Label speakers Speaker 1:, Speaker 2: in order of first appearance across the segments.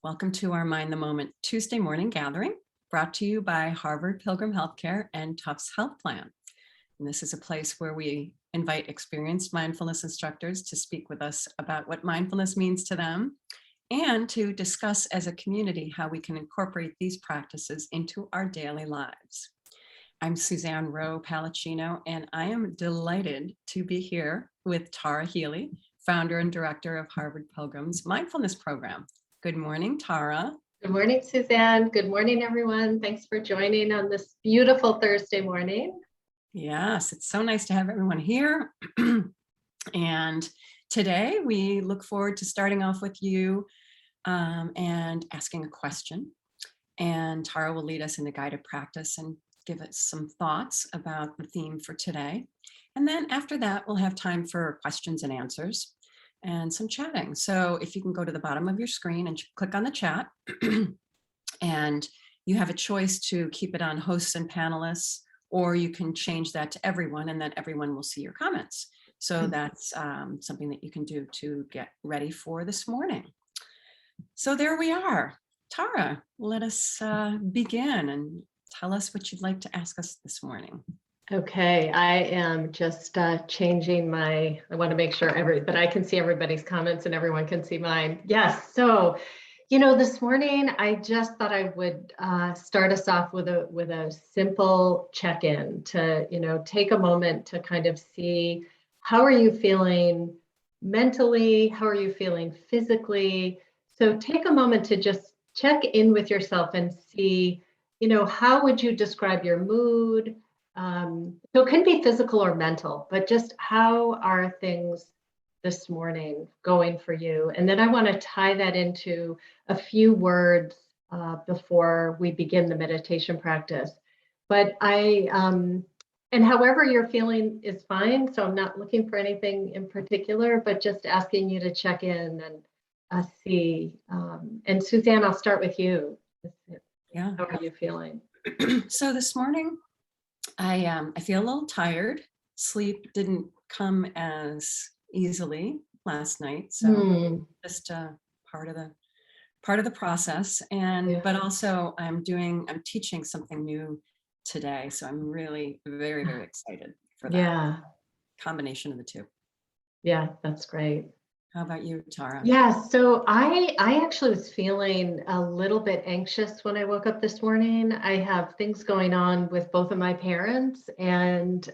Speaker 1: Welcome to our Mind the Moment Tuesday morning gathering, brought to you by Harvard Pilgrim Healthcare and Tufts Health Plan. And this is a place where we invite experienced mindfulness instructors to speak with us about what mindfulness means to them and to discuss as a community how we can incorporate these practices into our daily lives. I'm Suzanne Rowe Palacino, and I am delighted to be here with Tara Healey, founder and director of Harvard Pilgrim's Mindfulness Program. Good morning, Tara.
Speaker 2: Good morning, Suzanne. Good morning, everyone. Thanks for joining on this beautiful Thursday morning.
Speaker 1: Yes, it's so nice to have everyone here. And today we look forward to starting off with you and asking a question. And Tara will lead us in a guided practice and give us some thoughts about the theme for today. And then after that, we'll have time for questions and answers and some chatting. So if you can go to the bottom of your screen and click on the chat, and you have a choice to keep it on hosts and panelists, or you can change that to everyone, and then everyone will see your comments. So that's something that you can do to get ready for this morning. So there we are. Tara, let us begin and tell us what you'd like to ask us this morning.
Speaker 2: Okay, I am just changing I want to make sure that I can see everybody's comments and everyone can see mine. Yes, so, this morning I just thought I would start us off with a simple check-in to, take a moment to kind of see how are you feeling mentally, how are you feeling physically. So take a moment to just check in with yourself and see, how would you describe your mood? So it can be physical or mental, but just how are things this morning going for you? And then I want to tie that into a few words before we begin the meditation practice. But and however you're feeling is fine. So I'm not looking for anything in particular, but just asking you to check in and see. And Suzanne, I'll start with you.
Speaker 1: Yeah.
Speaker 2: How are you feeling?
Speaker 1: So this morning, I feel a little tired. Sleep didn't come as easily last night, so just part of the process. And but also I'm teaching something new today, so I'm really very, very excited for that.
Speaker 2: Yeah,
Speaker 1: combination of the two.
Speaker 2: Yeah, that's great.
Speaker 1: How about you, Tara?
Speaker 2: Yeah, so I actually was feeling a little bit anxious when I woke up this morning. I have things going on with both of my parents, and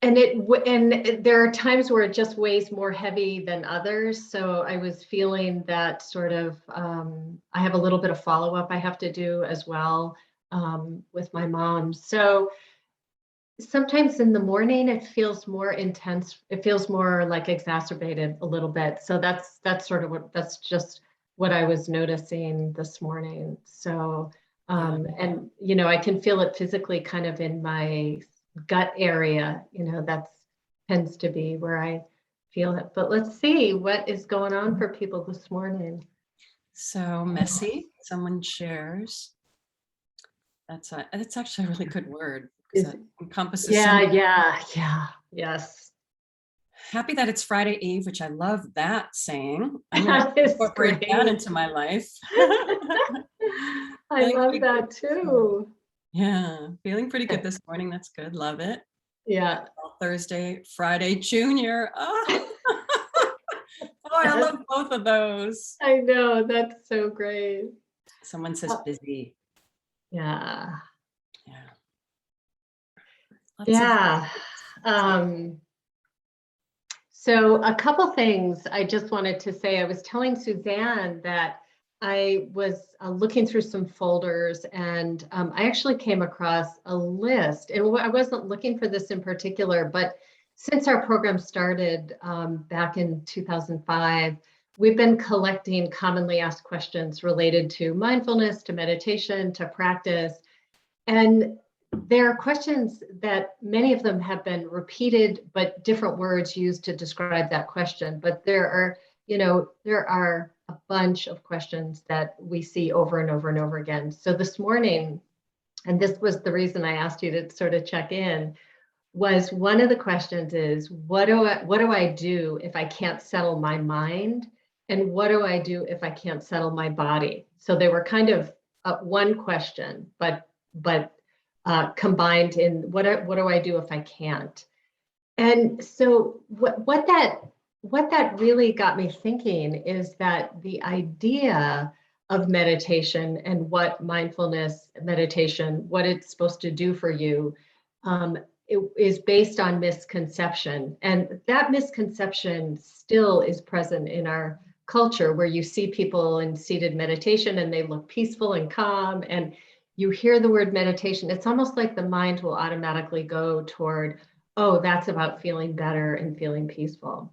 Speaker 2: there are times where it just weighs more heavy than others. So I was feeling that sort of I have a little bit of follow-up I have to do as well with my mom. So sometimes in the morning it feels more intense. It feels more like exacerbated a little bit. So that's just what I was noticing this morning. So and I can feel it physically kind of in my gut area. That tends to be where I feel it. But let's see what is going on for people this morning.
Speaker 1: So messy, someone shares. That's actually a really good word. That encompasses
Speaker 2: yes.
Speaker 1: Happy that it's Friday Eve, which I love that saying. I'm going to incorporate that into my life.
Speaker 2: I love that too.
Speaker 1: Yeah, feeling pretty good this morning. That's good. Love it.
Speaker 2: Yeah.
Speaker 1: Thursday, Friday, Junior. Oh, I love both of those.
Speaker 2: I know, that's so great.
Speaker 1: Someone says busy.
Speaker 2: Yeah.
Speaker 1: Yeah.
Speaker 2: So a couple things I just wanted to say. I was telling Suzanne that I was looking through some folders, and I actually came across a list, and I wasn't looking for this in particular, but since our program started back in 2005, we've been collecting commonly asked questions related to mindfulness, to meditation, to practice. And there are questions that many of them have been repeated, but different words used to describe that question. But there are a bunch of questions that we see over and over and over again. So this morning, and this was the reason I asked you to sort of check in, was one of the questions is, what do I do if I can't settle my mind And what do I do if I can't settle my body? So they were kind of one question, but combined in what do I do if I can't? And so what that really got me thinking is that the idea of meditation and what mindfulness meditation, what it's supposed to do for you, it is based on misconception. And that misconception still is present in our culture, where you see people in seated meditation and they look peaceful and calm, and you hear the word meditation, it's almost like the mind will automatically go toward, oh, that's about feeling better and feeling peaceful.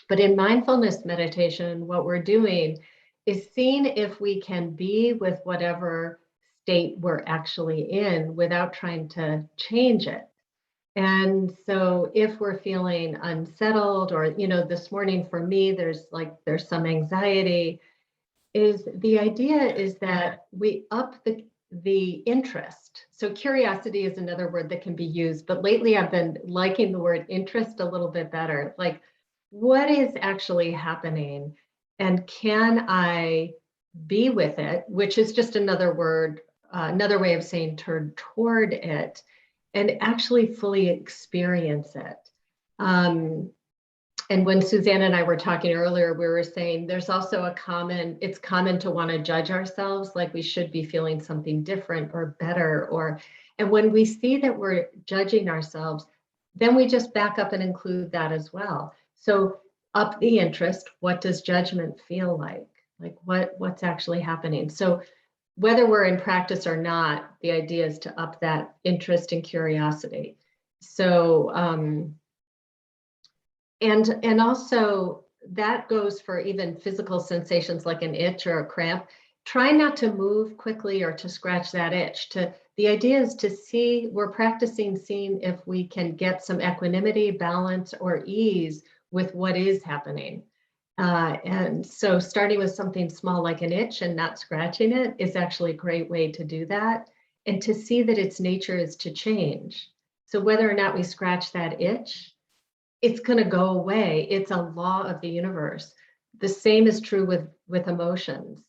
Speaker 2: But in mindfulness meditation, what we're doing is seeing if we can be with whatever state we're actually in without trying to change it. And so if we're feeling unsettled, or, this morning for me, there's some anxiety, is the idea is that we up the interest. So curiosity is another word that can be used, but lately I've been liking the word interest a little bit better. Like, what is actually happening? And can I be with it, which is just another word, another way of saying turn toward it, and actually fully experience it. And when Suzanne and I were talking earlier, we were saying there's also it's common to want to judge ourselves, like we should be feeling something different or better, and when we see that we're judging ourselves, then we just back up and include that as well. So up the interest, what does judgment feel like? Like what's actually happening? So whether we're in practice or not, the idea is to up that interest and curiosity. So, and also that goes for even physical sensations like an itch or a cramp. Try not to move quickly or to scratch that itch. The idea is to see, we're practicing seeing if we can get some equanimity, balance, or ease with what is happening. And so starting with something small like an itch and not scratching it is actually a great way to do that, and to see that its nature is to change. So whether or not we scratch that itch, it's going to go away. It's a law of the universe. The same is true with emotions,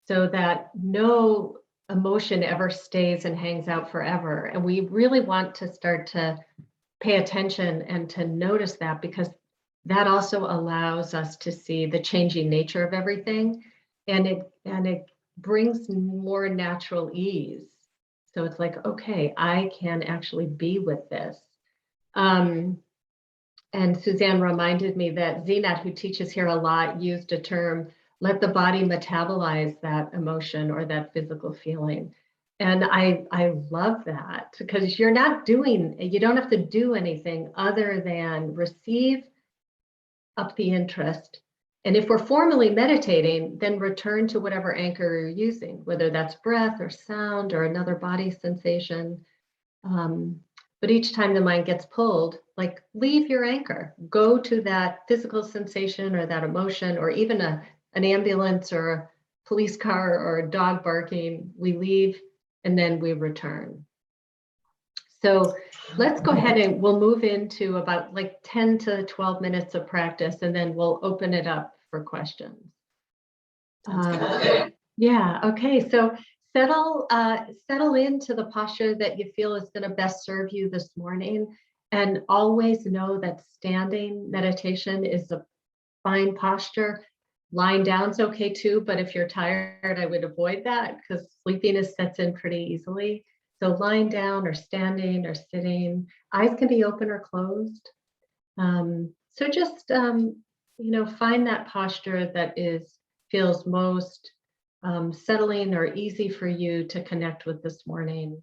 Speaker 2: so that no emotion ever stays and hangs out forever. And we really want to start to pay attention and to notice that, because that also allows us to see the changing nature of everything, and it brings more natural ease. So it's like, okay, I can actually be with this. And Suzanne reminded me that Zinat, who teaches here a lot, used a term, let the body metabolize that emotion or that physical feeling. And I love that, because you don't have to do anything other than receive, up the interest. And if we're formally meditating, then return to whatever anchor you're using, whether that's breath or sound or another body sensation. But each time the mind gets pulled, like, leave your anchor, go to that physical sensation or that emotion, or even an ambulance or a police car or a dog barking. We leave and then we return. So let's go ahead and we'll move into about like 10 to 12 minutes of practice, and then we'll open it up for questions. Yeah, okay. So settle into the posture that you feel is going to best serve you this morning. And always know that standing meditation is a fine posture. Lying down's okay too, but if you're tired, I would avoid that, because sleepiness sets in pretty easily. So lying down or standing or sitting, eyes can be open or closed. So just, find that posture that feels most settling or easy for you to connect with this morning.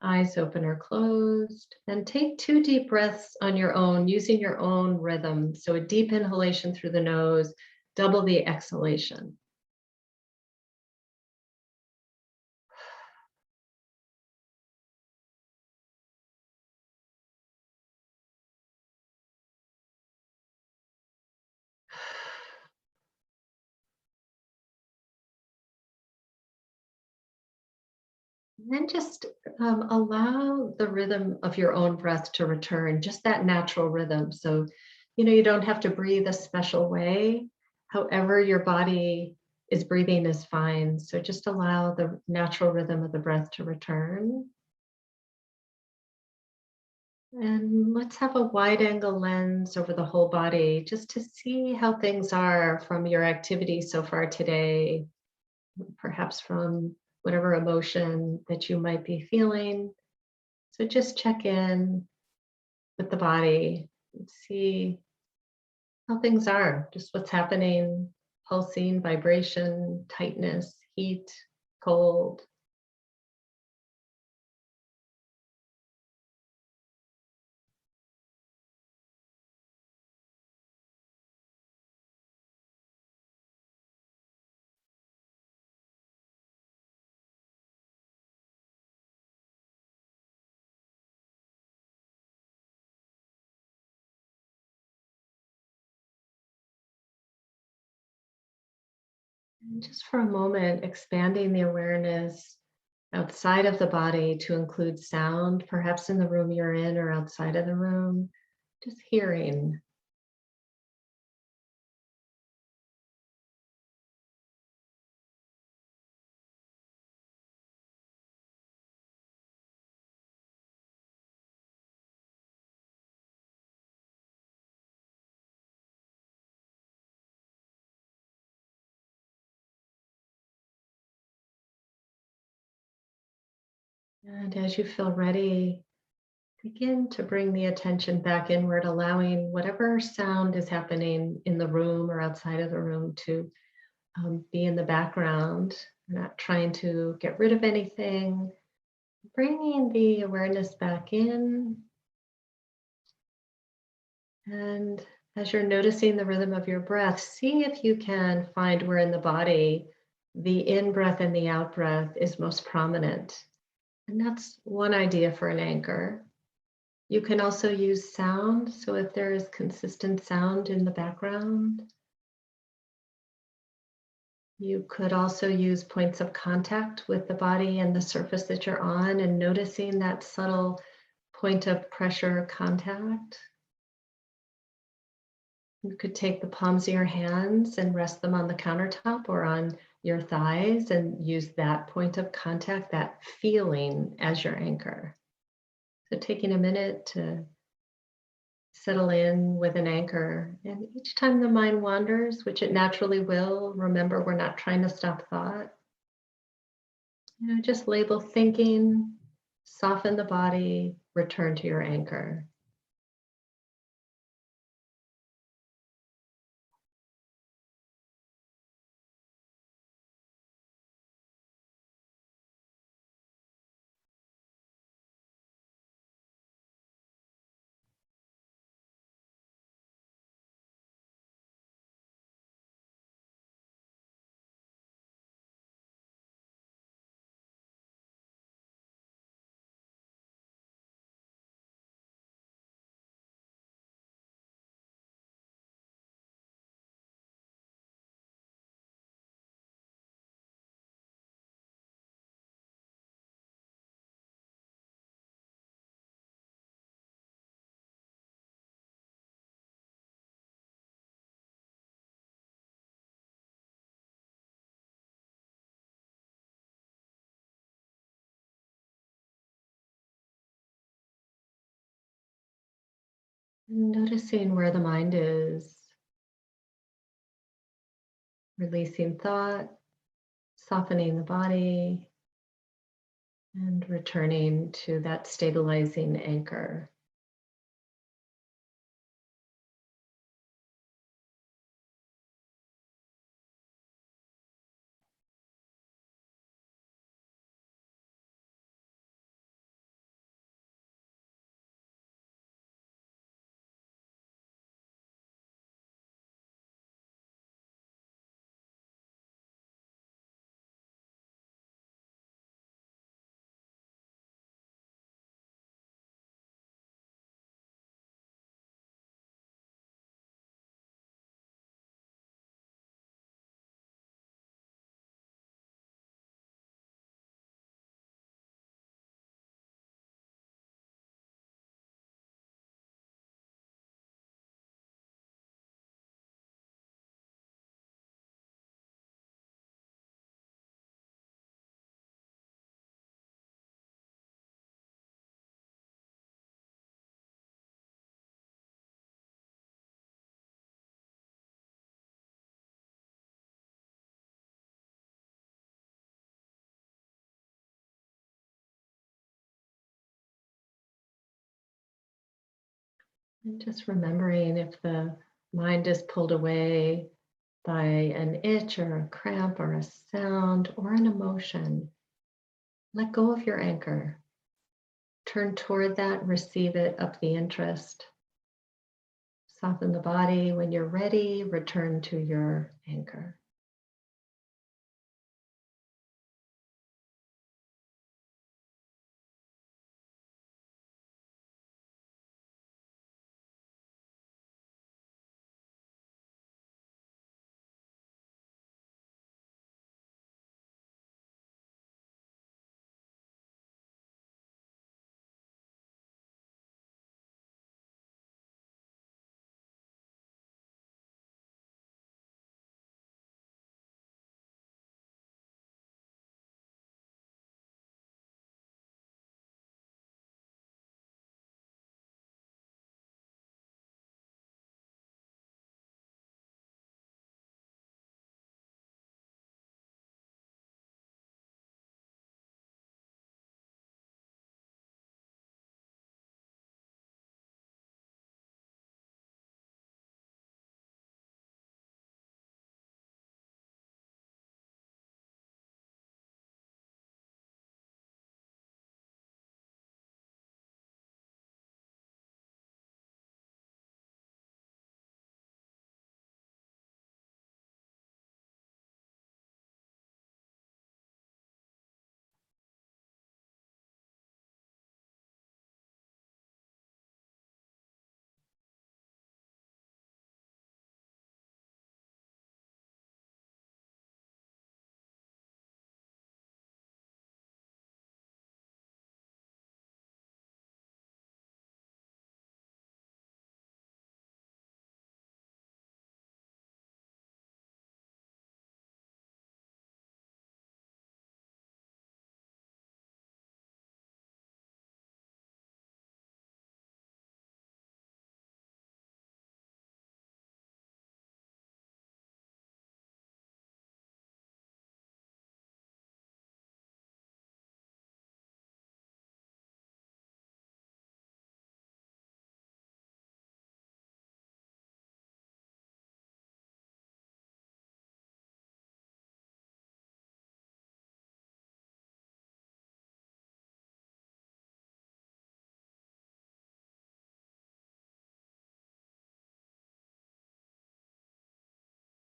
Speaker 2: Eyes open or closed, and take 2 deep breaths on your own, using your own rhythm. So a deep inhalation through the nose, double the exhalation. And then just allow the rhythm of your own breath to return, just that natural rhythm. So, you don't have to breathe a special way. However your body is breathing is fine. So just allow the natural rhythm of the breath to return. And let's have a wide angle lens over the whole body just to see how things are from your activity so far today, perhaps from whatever emotion that you might be feeling. So just check in with the body and see how things are, just what's happening, pulsing, vibration, tightness, heat, cold. And just for a moment, expanding the awareness outside of the body to include sound, perhaps in the room you're in or outside of the room, just hearing. And as you feel ready, begin to bring the attention back inward, allowing whatever sound is happening in the room or outside of the room to be in the background, not trying to get rid of anything, bringing the awareness back in. And as you're noticing the rhythm of your breath, see if you can find where in the body the in breath and the out breath is most prominent. And that's one idea for an anchor. You can also use sound. So if there is consistent sound in the background, you could also use points of contact with the body and the surface that you're on and noticing that subtle point of pressure contact. You could take the palms of your hands and rest them on the countertop or on your thighs and use that point of contact, that feeling as your anchor. So taking a minute to settle in with an anchor. And each time the mind wanders, which it naturally will, remember we're not trying to stop thought. Just label thinking, soften the body, return to your anchor. Noticing where the mind is, releasing thought, softening the body, and returning to that stabilizing anchor. And just remembering if the mind is pulled away by an itch or a cramp or a sound or an emotion, let go of your anchor. Turn toward that, receive it, up the interest. Soften the body. When you're ready, return to your anchor.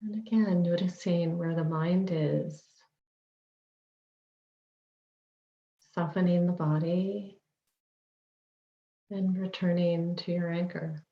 Speaker 2: And again, noticing where the mind is, softening the body, and returning to your anchor.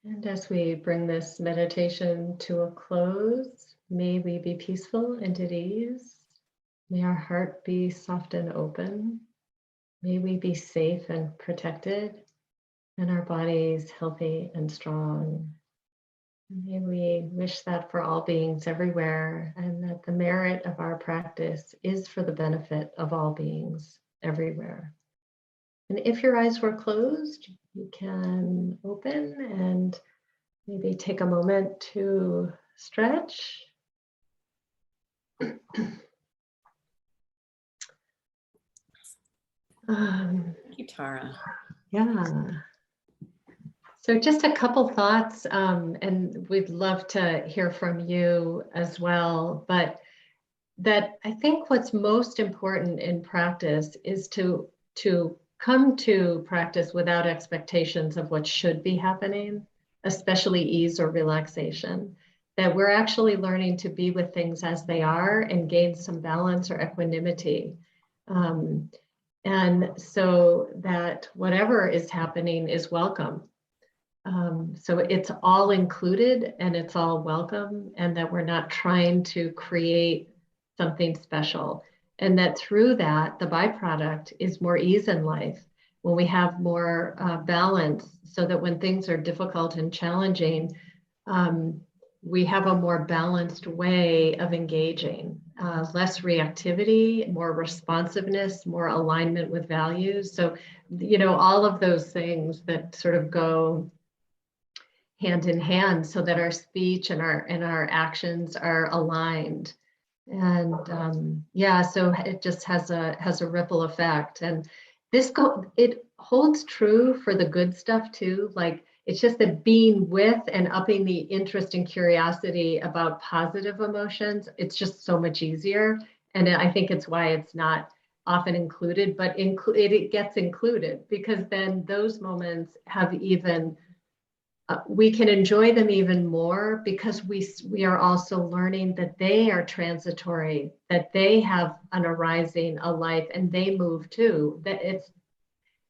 Speaker 2: And as we bring this meditation to a close, may we be peaceful and at ease. May our heart be soft and open. May we be safe and protected, and our bodies healthy and strong. May we wish that for all beings everywhere, and that the merit of our practice is for the benefit of all beings everywhere. And if your eyes were closed, you can open and maybe take a moment to stretch.
Speaker 1: Thank you, Tara.
Speaker 2: Yeah. So just a couple thoughts, and we'd love to hear from you as well, but that I think what's most important in practice is to come to practice without expectations of what should be happening, especially ease or relaxation, that we're actually learning to be with things as they are and gain some balance or equanimity. And so that whatever is happening is welcome. So it's all included and it's all welcome, and that we're not trying to create something special. And that through that, the byproduct is more ease in life when we have more balance, so that when things are difficult and challenging, we have a more balanced way of engaging, less reactivity, more responsiveness, more alignment with values. So, all of those things that sort of go hand in hand, so that our speech and our actions are aligned. And so it just has a ripple effect. And it holds true for the good stuff too. Like, it's just that being with and upping the interest and curiosity about positive emotions, it's just so much easier. And I think it's why it's not often included, but it gets included, because then those moments have even we can enjoy them even more, because we are also learning that they are transitory, that they have an arising, a life, and they move too. That it's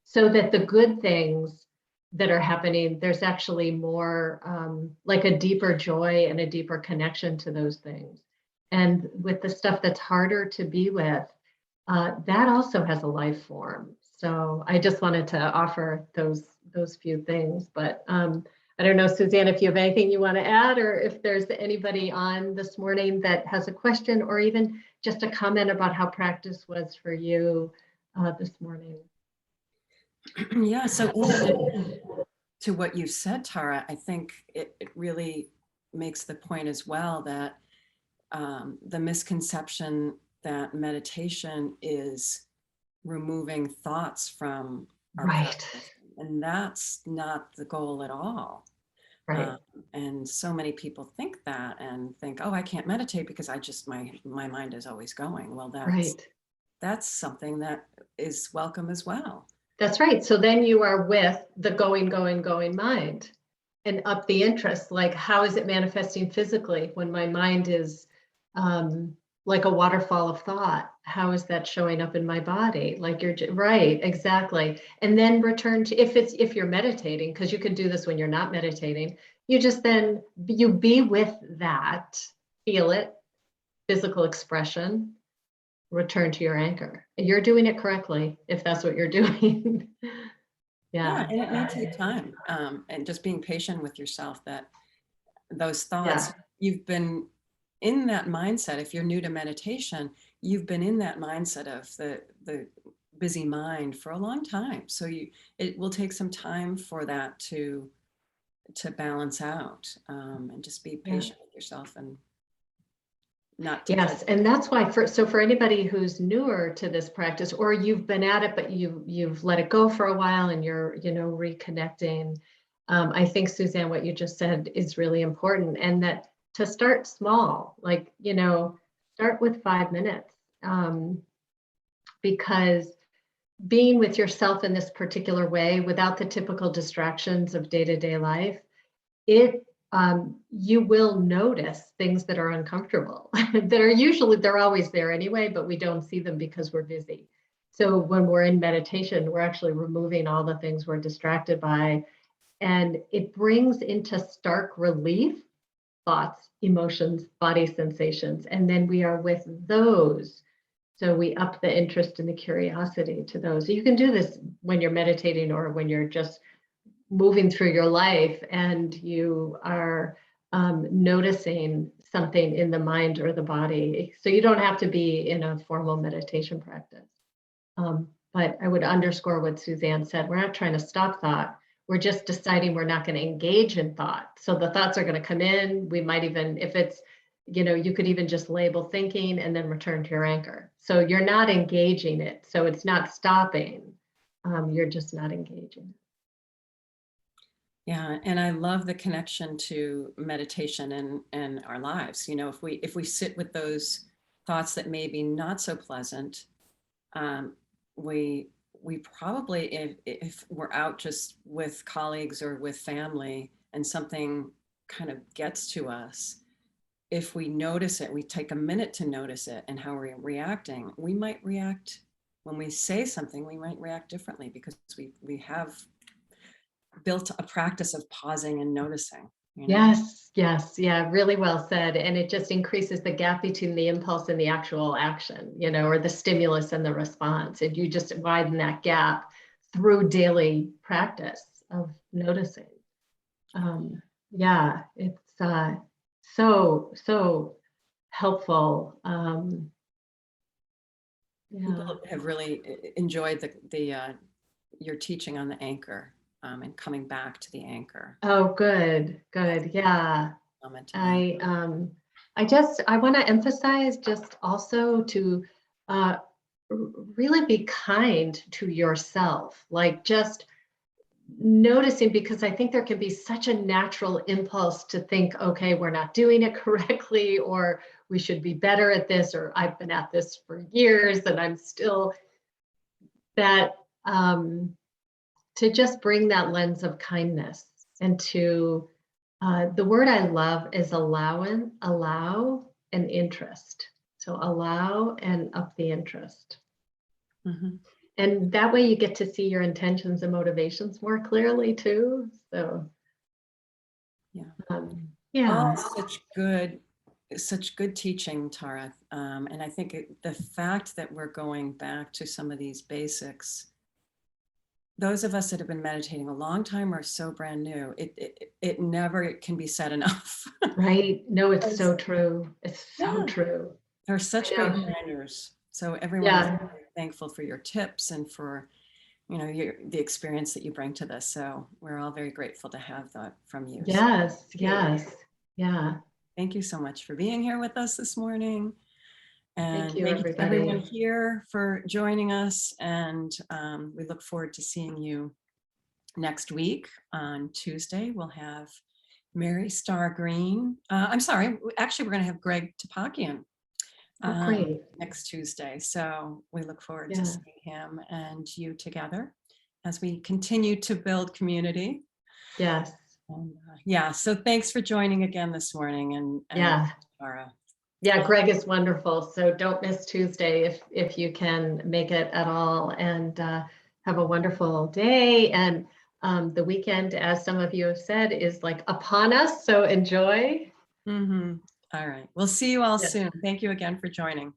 Speaker 2: so that the good things that are happening, there's actually more like a deeper joy and a deeper connection to those things. And with the stuff that's harder to be with, that also has a life form. So I just wanted to offer those few things, but I don't know, Suzanne, if you have anything you want to add, or if there's anybody on this morning that has a question, or even just a comment about how practice was for you this morning.
Speaker 1: Yeah, so in addition to what you said, Tara, I think it really makes the point as well that the misconception that meditation is removing thoughts from our practice, and that's not the goal at all.
Speaker 2: Right.
Speaker 1: And so many people think that and think, oh, I can't meditate because my mind is always going. Well, that's something that is welcome as well.
Speaker 2: That's right. So then you are with the going mind, and up the interest. Like, how is it manifesting physically when my mind is like a waterfall of thought? How is that showing up in my body? Like, you're right, exactly. And then return to, if you're meditating, because you can do this when you're not meditating, you be with that, feel it, physical expression, return to your anchor. And you're doing it correctly if that's what you're doing.
Speaker 1: Yeah, and it may take time, and just being patient with yourself, that those thoughts, you've been in that mindset. If you're new to meditation, you've been in that mindset of the busy mind for a long time. So it will take some time for that to balance out, and just be patient with yourself and not.
Speaker 2: Yes, and that's why for anybody who's newer to this practice, or you've been at it but you've let it go for a while and you're reconnecting, I think, Suzanne, what you just said is really important, and that to start small, like, start with 5 minutes, because being with yourself in this particular way, without the typical distractions of day-to-day life, you will notice things that are uncomfortable, they're always there anyway, but we don't see them because we're busy. So when we're in meditation, we're actually removing all the things we're distracted by, and it brings into stark relief thoughts, emotions, body sensations, and then we are with those. So we up the interest and the curiosity to those. You can do this when you're meditating or when you're just moving through your life and you are noticing something in the mind or the body. So you don't have to be in a formal meditation practice. But I would underscore what Suzanne said. We're not trying to stop thought. We're just deciding we're not going to engage in thought. So the thoughts are going to come in. We might even, if it's, you could even just label thinking and then return to your anchor. So you're not engaging it. So it's not stopping. You're just not engaging.
Speaker 1: Yeah, and I love the connection to meditation and our lives. If we sit with those thoughts that may be not so pleasant, we probably, if we're out just with colleagues or with family and something kind of gets to us, if we notice it, we take a minute to notice it and how we're reacting, we might react when we say something, we might react differently because we have built a practice of pausing and noticing.
Speaker 2: Yes, yeah, really well said. And it just increases the gap between the impulse and the actual action, or the stimulus and the response. And you just widen that gap through daily practice of noticing. Yeah, it's so helpful.
Speaker 1: People have really enjoyed your teaching on the anchor. And coming back to the anchor.
Speaker 2: Oh, good. Yeah. I want to emphasize just also to really be kind to yourself, like just noticing, because I think there can be such a natural impulse to think, okay, we're not doing it correctly, or we should be better at this, or I've been at this for years and I'm still that. To just bring that lens of kindness and to the word I love is allow and interest. So allow and up the interest. Mm-hmm. And that way you get to see your intentions and motivations more clearly too. So
Speaker 1: yeah. Oh, such good teaching, Tara. And I think the fact that we're going back to some of these basics, those of us that have been meditating a long time are so brand new. It never can be said enough.
Speaker 2: Right. No, it's so true. It's so true.
Speaker 1: They're such great reminders. So everyone is very thankful for your tips and for, the experience that you bring to this. So we're all very grateful to have that from you.
Speaker 2: Yes.
Speaker 1: So,
Speaker 2: Yeah.
Speaker 1: Thank you so much for being here with us this morning. And
Speaker 2: thank you,
Speaker 1: everyone here for joining us. And we look forward to seeing you next week. On Tuesday, we'll have Mary Starr Green. I'm sorry, actually, we're going to have Greg Topakian next Tuesday. So we look forward to seeing him and you together as we continue to build community.
Speaker 2: Yes.
Speaker 1: And, so thanks for joining again this morning. And Tara.
Speaker 2: Yeah, Greg is wonderful. So don't miss Tuesday if you can make it at all. And have a wonderful day. And the weekend, as some of you have said, is like upon us. So enjoy.
Speaker 1: Mm-hmm. All right. We'll see you all soon. Thank you again for joining.